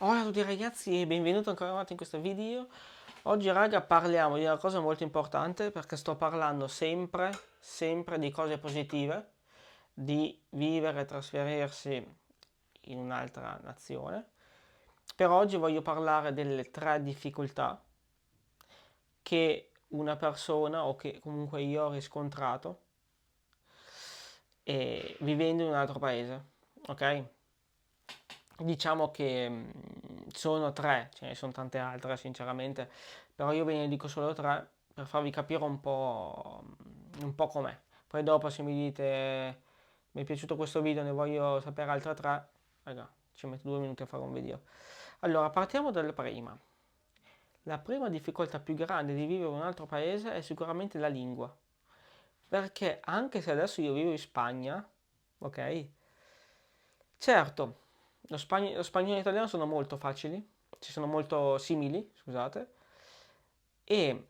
Ciao a tutti ragazzi e benvenuti ancora una volta in questo video. Oggi raga parliamo di una cosa molto importante perché sto parlando sempre di cose positive, di vivere e trasferirsi in un'altra nazione. Per oggi voglio parlare delle tre difficoltà che una persona o che comunque io ho riscontrato vivendo in un altro paese, ok? Diciamo che sono tre, ce ne sono tante altre sinceramente, però io ve ne dico solo tre per farvi capire un po' com'è. Poi dopo se mi dite mi è piaciuto questo video, ne voglio sapere altre tre, raga, ci metto 2 minuti a fare un video. Allora, partiamo dalla prima. La prima difficoltà più grande di vivere in un altro paese è sicuramente la lingua, perché anche se adesso io vivo in Spagna, ok? Certo, lo spagnolo e l'italiano sono molto facili, ci sono molto simili, scusate, e,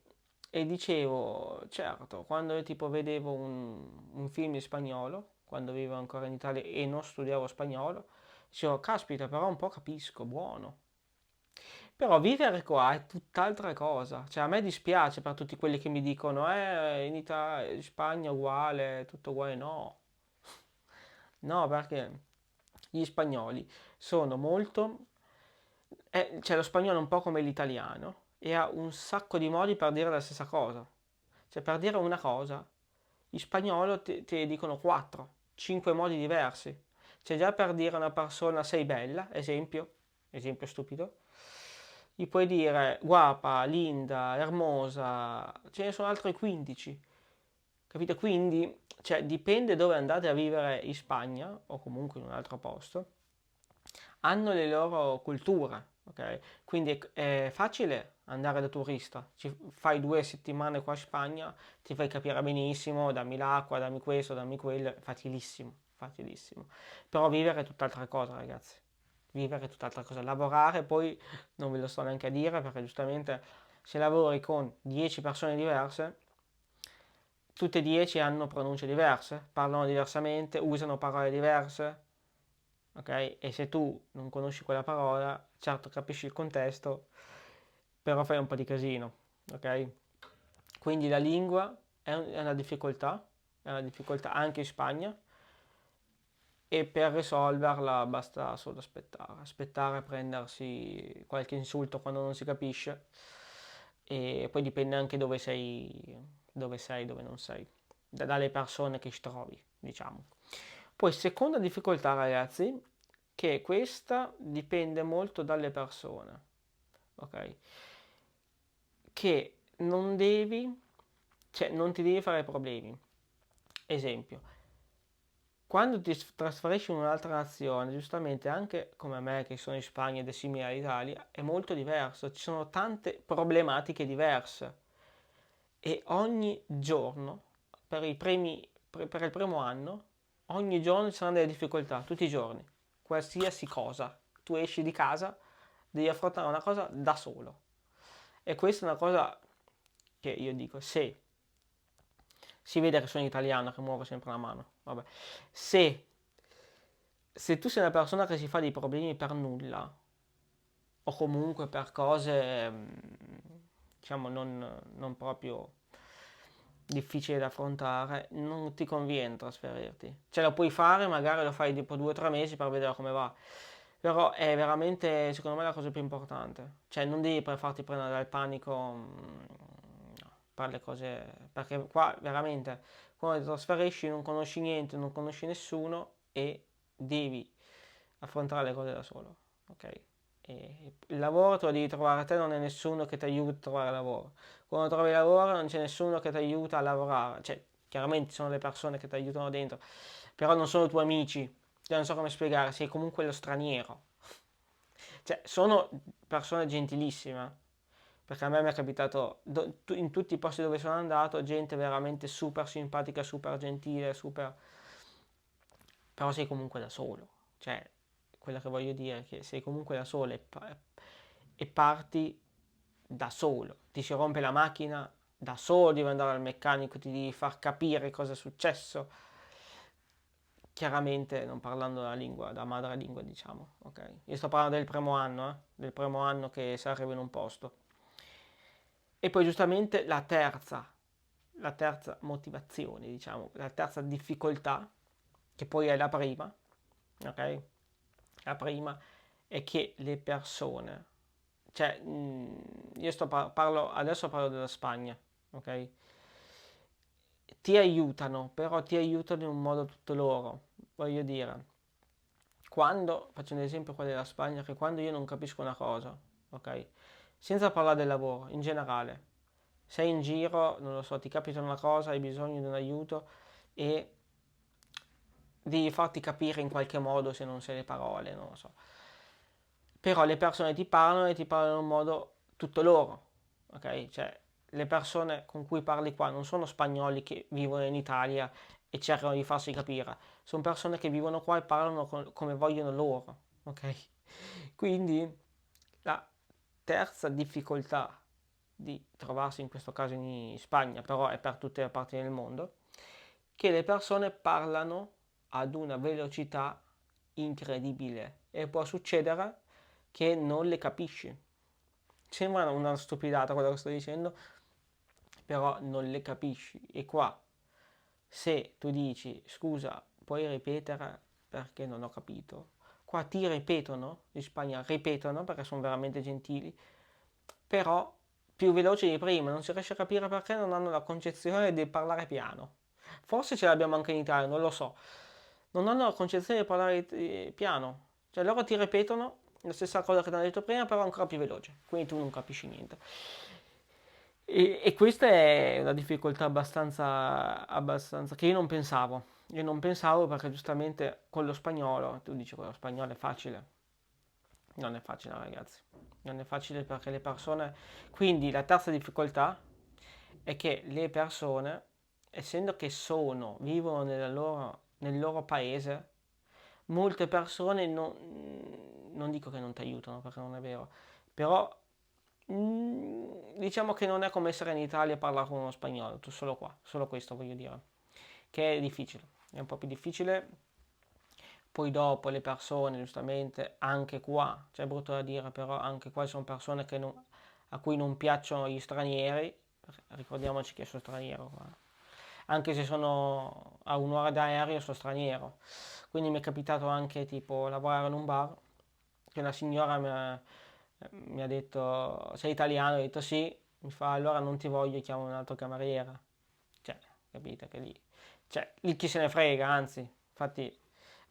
e dicevo, certo, quando io tipo vedevo un film in spagnolo, quando vivevo ancora in Italia e non studiavo spagnolo, dicevo, caspita, però un po' capisco, buono. Però vivere qua è tutt'altra cosa, cioè a me dispiace per tutti quelli che mi dicono, in Italia, in Spagna è uguale, tutto uguale, no. No, perché gli spagnoli sono molto... cioè lo spagnolo è un po' come l'italiano e ha un sacco di modi per dire la stessa cosa. Cioè per dire una cosa, in spagnolo ti dicono 4, 5 modi diversi. Cioè già per dire a una persona sei bella, esempio stupido, gli puoi dire guapa, linda, hermosa, ce ne sono altri 15. Capito? Quindi, cioè, dipende dove andate a vivere in Spagna o comunque in un altro posto, hanno le loro culture, ok? Quindi è facile andare da turista, fai 2 settimane qua in Spagna, ti fai capire benissimo, dammi l'acqua, dammi questo, dammi quello, è facilissimo, facilissimo. Però vivere è tutt'altra cosa, ragazzi. Vivere è tutt'altra cosa. Lavorare poi non ve lo sto neanche a dire perché giustamente se lavori con 10 persone diverse, tutte e 10 hanno pronunce diverse, parlano diversamente, usano parole diverse, ok? E se tu non conosci quella parola, certo capisci il contesto, però fai un po' di casino, ok? Quindi la lingua è una difficoltà anche in Spagna e per risolverla basta solo aspettare, prendersi qualche insulto quando non si capisce e poi dipende anche dove non sei, dalle persone che ci trovi, diciamo. Poi seconda difficoltà, ragazzi, che questa dipende molto dalle persone, ok? Che non devi, cioè non ti devi fare problemi. Esempio, quando ti trasferisci in un'altra nazione, giustamente anche come me che sono in Spagna ed è simile all'Italia, è molto diverso, ci sono tante problematiche diverse e ogni giorno, per il primo anno, ogni giorno ci saranno delle difficoltà, tutti i giorni, qualsiasi cosa. Tu esci di casa, devi affrontare una cosa da solo. E questa è una cosa che io dico, se si vede che sono italiano, che muovo sempre la mano, vabbè, se, se tu sei una persona che si fa dei problemi per nulla, o comunque per cose, diciamo, non proprio difficili da affrontare, non ti conviene trasferirti. Cioè lo puoi fare, magari lo fai dopo 2 o 3 mesi per vedere come va. Però è veramente, secondo me, la cosa più importante. Cioè non devi farti prendere dal panico per le cose, perché qua veramente quando ti trasferisci non conosci niente, non conosci nessuno e devi affrontare le cose da solo, ok? E il lavoro te lo devi trovare te, non è nessuno che ti aiuta a trovare lavoro. Quando trovi lavoro non c'è nessuno che ti aiuta a lavorare, cioè chiaramente ci sono le persone che ti aiutano dentro, però non sono tuoi amici, cioè, non so come spiegare, sei comunque lo straniero. Cioè, sono persone gentilissime, perché a me mi è capitato in tutti i posti dove sono andato, gente veramente super simpatica, super gentile, super... però sei comunque da solo. Cioè, quello che voglio dire è che sei comunque da solo e parti da solo. Ti si rompe la macchina, da solo devi andare al meccanico, ti devi far capire cosa è successo. chiaramente non parlando la lingua, da madrelingua, diciamo, ok? Io sto parlando del primo anno, del primo anno che si arriva in un posto. E poi giustamente la terza motivazione, diciamo, la terza difficoltà, che poi è la prima, ok? La prima è che le persone, cioè, io adesso parlo della Spagna, ok? Ti aiutano, però ti aiutano in un modo tutto loro, voglio dire, quando, faccio un esempio qua della Spagna, che quando io non capisco una cosa, ok? Senza parlare del lavoro, in generale, sei in giro, non lo so, ti capita una cosa, hai bisogno di un aiuto e devi farti capire in qualche modo se non sai le parole, non lo so. Però le persone ti parlano e ti parlano in un modo tutto loro, ok? Cioè, le persone con cui parli qua non sono spagnoli che vivono in Italia e cercano di farsi capire, sono persone che vivono qua e parlano come vogliono loro, ok? Quindi la terza difficoltà di trovarsi in questo caso in Spagna, però è per tutte le parti del mondo, che le persone parlano ad una velocità incredibile e può succedere che non le capisci. Sembra una stupidata quello che sto dicendo, però non le capisci. E qua, se tu dici, scusa, puoi ripetere perché non ho capito, qua ti ripetono, in Spagna ripetono perché sono veramente gentili, però più veloci di prima, non si riesce a capire perché non hanno la concezione di parlare piano. Forse ce l'abbiamo anche in Italia, non lo so. Non hanno la concezione di parlare piano. Cioè loro ti ripetono la stessa cosa che ti hanno detto prima, però ancora più veloce. Quindi tu non capisci niente. E questa è una difficoltà abbastanza che io non pensavo. Io non pensavo perché giustamente con lo spagnolo, tu dici con lo spagnolo è facile. Non è facile ragazzi. Non è facile perché le persone... Quindi la terza difficoltà è che le persone, essendo che vivono nel loro paese, molte persone non dico che non ti aiutano perché non è vero, però diciamo che non è come essere in Italia e parlare con uno spagnolo, tu solo qua, solo questo voglio dire, che è difficile, è un po' più difficile. Poi dopo le persone, giustamente, anche qua, c'è brutto da dire, però anche qua ci sono persone a cui non piacciono gli stranieri, ricordiamoci che sono straniero qua. Anche se sono a un'ora d'aereo, sono straniero. Quindi mi è capitato anche tipo lavorare in un bar, che una signora mi ha detto, sei italiano? Ho detto sì, mi fa allora non ti voglio, chiamo un altro cameriere. Cioè, capite che lì, cioè, lì chi se ne frega, anzi, infatti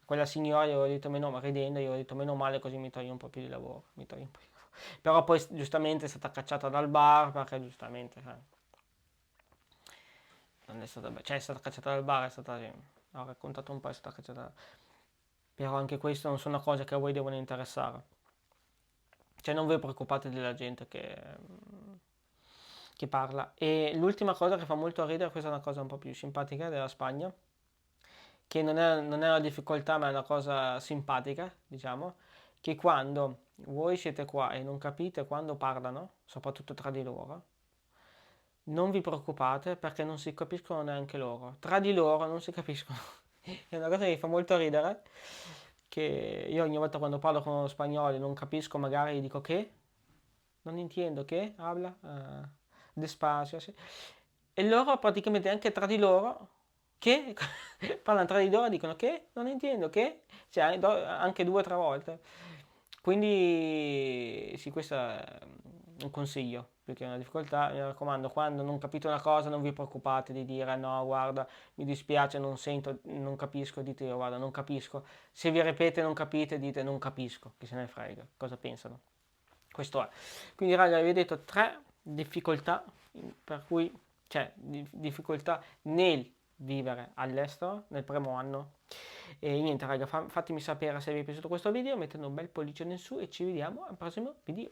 quella signora gli avevo detto meno, ma ridendo, gli avevo detto meno male così mi toglie un po' più di lavoro, mi toglie un po' di lavoro. Però poi giustamente è stata cacciata dal bar perché giustamente, non è stata, cioè è stata cacciata dal bar, è stata, sì, ho raccontato un po', è stata cacciata, però anche questo non sono cose che a voi devono interessare. Cioè non vi preoccupate della gente che parla. E l'ultima cosa che fa molto ridere, questa è una cosa un po' più simpatica della Spagna, che non è una difficoltà ma è una cosa simpatica, diciamo, che quando voi siete qua e non capite quando parlano, soprattutto tra di loro, non vi preoccupate perché non si capiscono neanche loro. Tra di loro non si capiscono. È una cosa che mi fa molto ridere, che io ogni volta quando parlo con uno spagnolo e non capisco, magari dico che, non intendo che, habla, despacio, sì. E loro praticamente anche tra di loro, che, parlano tra di loro, dicono che, non intendo che, cioè anche due o tre volte. Quindi sì, questo è un consiglio, più che una difficoltà, mi raccomando, quando non capite una cosa non vi preoccupate di dire no, guarda, mi dispiace, non sento, non capisco, dite io, guarda, non capisco. Se vi ripete non capite, dite non capisco, chi se ne frega, cosa pensano. Questo è. Quindi raga, vi ho detto tre difficoltà per cui, cioè, difficoltà nel vivere all'estero nel primo anno. E niente raga, fatemi sapere se vi è piaciuto questo video, mettendo un bel pollice in su e ci vediamo al prossimo video.